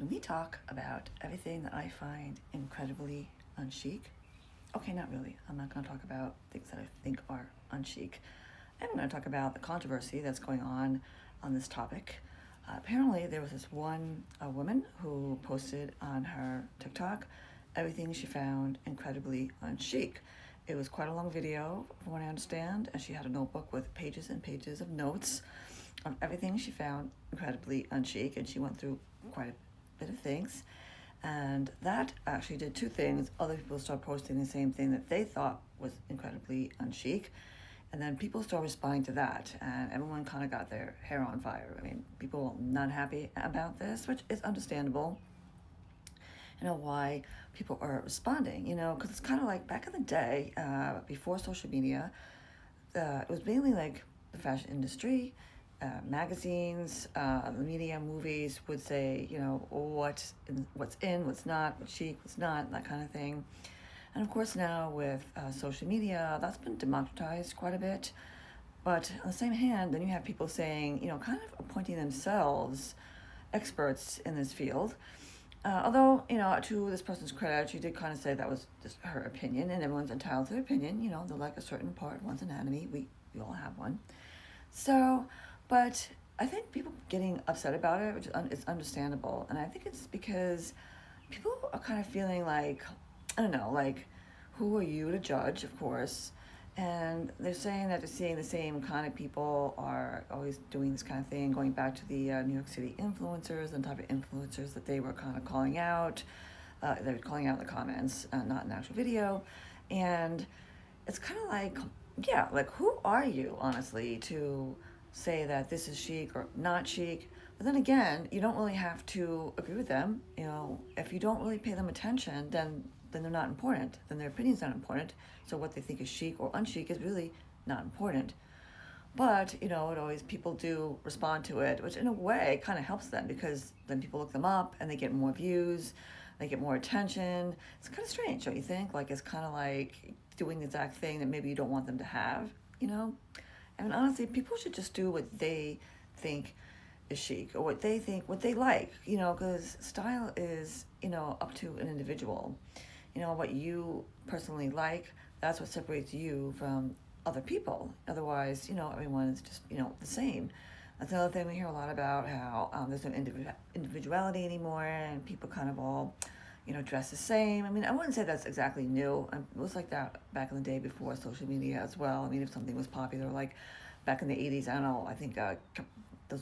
can we talk about everything that I find incredibly unchic? Okay, not really. I'm not going to talk about things that I think are unchic. I'm going to talk about the controversy that's going on this topic. Apparently, there was this one woman who posted on her TikTok everything she found incredibly unchic. It was quite a long video, from what I understand, and she had a notebook with pages and pages of notes on everything she found incredibly unchic, and she went through quite a bit of things. And that actually did two things. Other people started posting the same thing that they thought was incredibly unchic. And then people started responding to that, and everyone kind of got their hair on fire. I mean, people not happy about this, which is understandable. Why people are responding, because it's kind of like back in the day, before social media, it was mainly like the fashion industry, magazines, the media, movies would say, what's in, what's not, what's chic, what's not, that kind of thing. And of course now with social media, that's been democratized quite a bit. But on the same hand, then you have people saying, kind of appointing themselves experts in this field. Although, to this person's credit, she did kind of say that was just her opinion, and everyone's entitled to their opinion. They're like a certain part of one's anatomy. We all have one. So, but I think people getting upset about it, which is understandable. And I think it's because people are kind of feeling like, I don't know, like, who are you to judge, of course? And they're saying that they're seeing the same kind of people are always doing this kind of thing, going back to the New York City influencers and type of influencers that they were kind of calling out. They were calling out in the comments, not in the actual video. And it's kind of like, yeah, like who are you, honestly, to say that this is chic or not chic? But then again, you don't really have to agree with them. If you don't really pay them attention, then they're not important. Then their opinion's not important. So what they think is chic or unchic is really not important. But, it always, people do respond to it, which in a way kind of helps them because then people look them up and they get more views, they get more attention. It's kind of strange, don't you think? Like, it's kind of like doing the exact thing that maybe you don't want them to have, I mean, honestly, people should just do what they think is chic or what they think, what they like, because style is, up to an individual. What you personally like, that's what separates you from other people. Otherwise, everyone is just, the same. That's another thing we hear a lot about, how there's no individuality anymore and people kind of all, dress the same. I mean, I wouldn't say that's exactly new. It was like that back in the day before social media as well. I mean, if something was popular, like back in the 80s, I don't know, I think